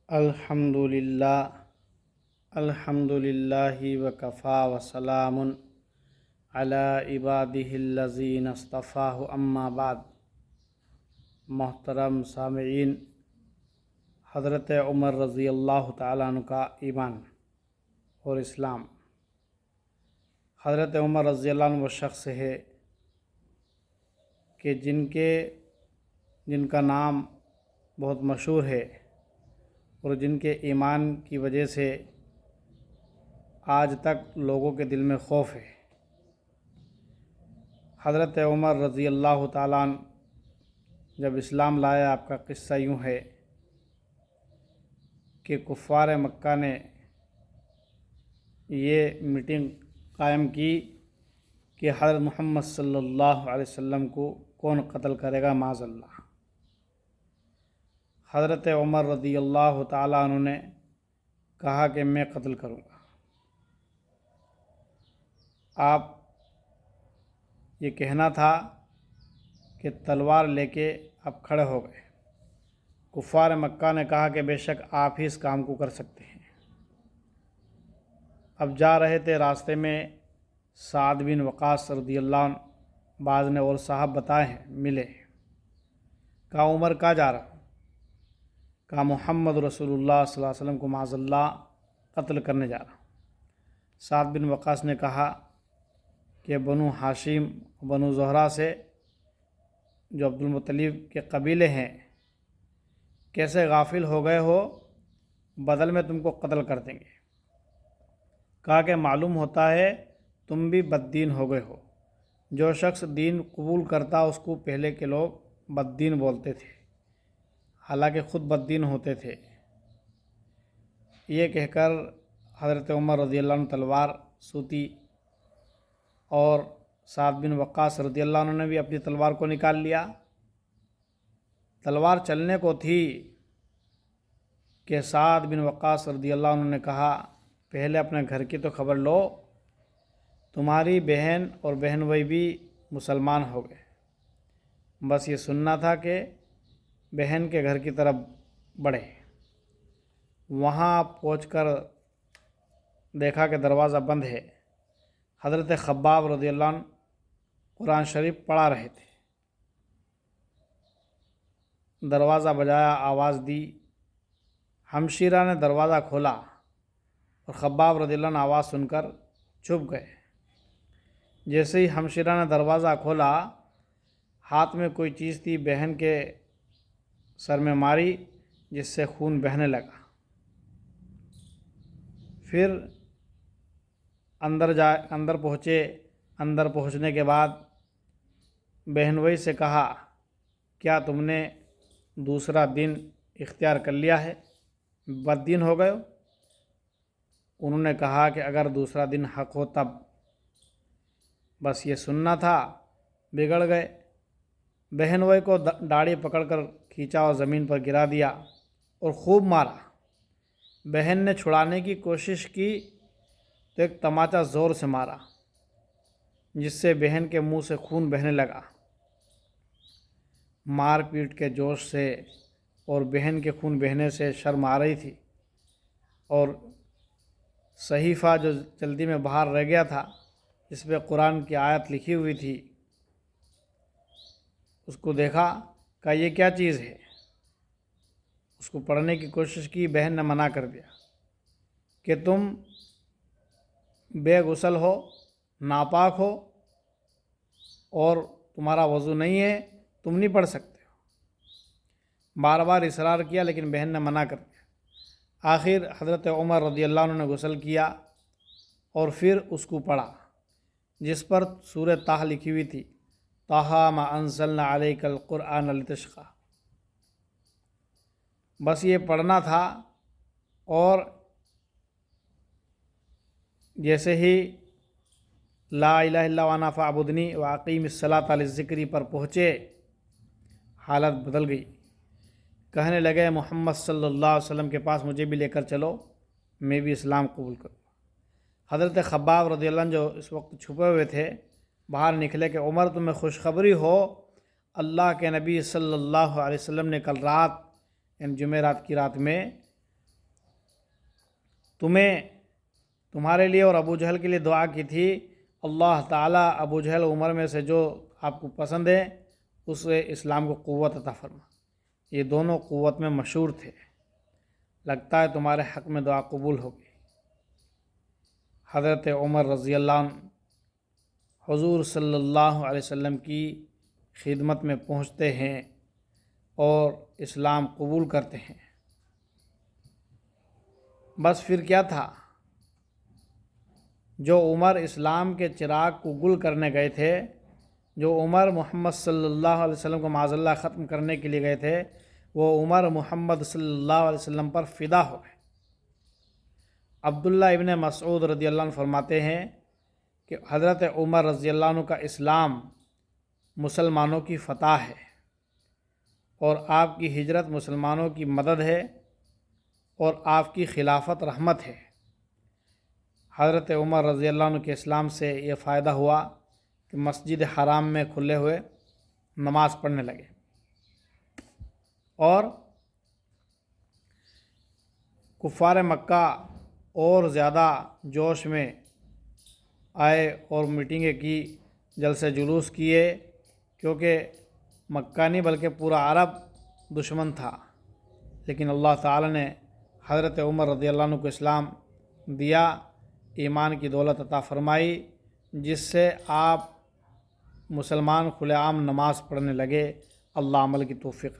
الحمد للہ وکفا وسلام علی عبادہ الذین اصطفیٰ اما بعد۔ محترم سامعین، حضرت عمر رضی اللہ تعالیٰ عنہ کا ایمان اور اسلام۔ حضرت عمر رضی اللہ عنہ وہ شخص ہے کہ جن کا نام بہت مشہور ہے اور جن کے ایمان کی وجہ سے آج تک لوگوں کے دل میں خوف ہے۔ حضرت عمر رضی اللہ تعالیٰ عنہ جب اسلام لایا، آپ کا قصہ یوں ہے کہ کفار مکہ نے یہ میٹنگ قائم کی کہ حضرت محمد صلی اللہ علیہ وسلم کو کون قتل کرے گا، معاذ اللہ۔ حضرت عمر رضی اللہ تعالیٰ عنہ نے کہا کہ میں قتل کروں گا۔ آپ یہ کہنا تھا کہ تلوار لے کے آپ کھڑے ہو گئے۔ کفار مکہ نے کہا کہ بے شک آپ ہی اس کام کو کر سکتے ہیں۔ اب جا رہے تھے، راستے میں سعد بن وقاص رضی اللہ عنہ، بعض نے اور صاحب بتائے ہیں، ملے۔ کہا عمر کہاں جا رہا؟ کہا محمد رسول اللہ صلی اللہ علیہ وسلم کو معاذ اللہ قتل کرنے جا رہا ہوں۔ سعد بن وقاص نے کہا کہ بنو ہاشم، بنو زہرہ سے جو عبد المطلب کے قبیلے ہیں، کیسے غافل ہو گئے ہو، بدل میں تم کو قتل کر دیں گے۔ کہا کہ معلوم ہوتا ہے تم بھی بددین ہو گئے ہو۔ جو شخص دین قبول کرتا اس کو پہلے کے لوگ بددین بولتے تھے، حالانکہ خود بددین ہوتے تھے۔ یہ کہہ کر حضرت عمر رضی اللہ عنہ تلوار سوتی اور سعد بن وقاص رضی اللہ عنہ نے بھی اپنی تلوار کو نکال لیا۔ تلوار چلنے کو تھی کہ سعد بن وقاص رضی اللہ عنہ نے کہا پہلے اپنے گھر کی تو خبر لو، تمہاری بہن اور بہن بھائی بھی مسلمان ہو گئے، بس یہ سننا تھا کہ بہن کے گھر کی طرف بڑھے۔ وہاں پہنچ کر دیکھا کہ دروازہ بند ہے۔ حضرت خباب رضی اللہ عنہ قرآن شریف پڑھا رہے تھے۔ دروازہ بجایا، آواز دی، ہمشیرہ نے دروازہ کھولا اور خباب رضی اللہ عنہ آواز سن کر چھپ گئے۔ جیسے ہی ہمشیرہ نے دروازہ کھولا، ہاتھ میں کوئی چیز تھی، بہن کے سر میں ماری، جس سے خون بہنے لگا۔ پھر اندر پہنچے۔ اندر پہنچنے کے بعد بہنوئی سے کہا کیا تم نے دوسرا دن اختیار کر لیا ہے، بد دین ہو گئے ہو؟ انہوں نے کہا کہ اگر دوسرا دن حق ہو تب، بس یہ سننا تھا، بگڑ گئے۔ بہنوئی کو داڑھی پکڑ کر کھینچا اور زمین پر گرا دیا اور خوب مارا۔ بہن نے چھڑانے کی کوشش کی تو ایک تماچا زور سے مارا، جس سے بہن کے منہ سے خون بہنے لگا۔ مار پیٹ کے جوش سے اور بہن کے خون بہنے سے شرم آ رہی تھی، اور صحیفہ جو جلدی میں باہر رہ گیا تھا، جس پہ قرآن کی آیت لکھی ہوئی تھی، اس کو دیکھا، کہا یہ کیا چیز ہے؟ اس کو پڑھنے کی کوشش کی، بہن نے منع کر دیا کہ تم بے غسل ہو، ناپاک ہو، اور تمہارا وضو نہیں ہے، تم نہیں پڑھ سکتے ہو۔ بار بار اصرار کیا لیکن بہن نے منع کر دیا۔ آخر حضرت عمر رضی اللہ عنہ نے غسل کیا اور پھر اس کو پڑھا، جس پر سورہ طٰ لکھی ہوئی تھی، طٰ ما انزلنا علیک القرآن لتشقی۔ بس یہ پڑھنا تھا، اور جیسے ہی لا الہ الا انا فاعبدنی واقیم الصلاۃ للذکر پر پہنچے، حالت بدل گئی۔ کہنے لگے محمد صلی اللہ علیہ وسلم کے پاس مجھے بھی لے کر چلو، میں بھی اسلام قبول کروں۔ حضرت خباب رضی اللہ عنہ جو اس وقت چھپے ہوئے تھے، باہر نکلے کہ عمر تمہیں خوشخبری ہو، اللہ کے نبی صلی اللہ علیہ وسلم نے کل رات، یعنی جمعرات کی رات میں تمہارے لیے اور ابو جہل کے لیے دعا کی تھی، اللہ تعالیٰ ابو جہل عمر میں سے جو آپ کو پسند ہے اسے اسلام کو قوت عطا فرما۔ یہ دونوں قوت میں مشہور تھے، لگتا ہے تمہارے حق میں دعا قبول ہوگی۔ حضرت عمر رضی اللہ عنہ حضور صلی اللہ علیہ وسلم کی خدمت میں پہنچتے ہیں اور اسلام قبول کرتے ہیں۔ بس پھر کیا تھا، جو عمر اسلام کے چراغ کو گل کرنے گئے تھے، جو عمر محمد صلی اللہ علیہ وسلم کو معاذ اللہ ختم کرنے کے لیے گئے تھے، وہ عمر محمد صلی اللہ علیہ وسلم پر فدا ہو گئے۔ عبداللہ ابن مسعود رضی اللہ عنہ فرماتے ہیں کہ حضرت عمر رضی اللہ عنہ کا اسلام مسلمانوں کی فتح ہے اور آپ کی ہجرت مسلمانوں کی مدد ہے اور آپ کی خلافت رحمت ہے۔ حضرت عمر رضی اللہ عنہ کے اسلام سے یہ فائدہ ہوا کہ مسجد حرام میں کھلے ہوئے نماز پڑھنے لگے اور کفار مکہ اور زیادہ جوش میں آئے اور میٹنگیں کی، جلسے جلوس کیے، کیونکہ مکہ نہیں بلکہ پورا عرب دشمن تھا، لیکن اللہ تعالی نے حضرت عمر رضی اللہ عنہ کو اسلام دیا، ایمان کی دولت عطا فرمائی، جس سے آپ مسلمان کھلے عام نماز پڑھنے لگے۔ اللہ عمل کی توفیق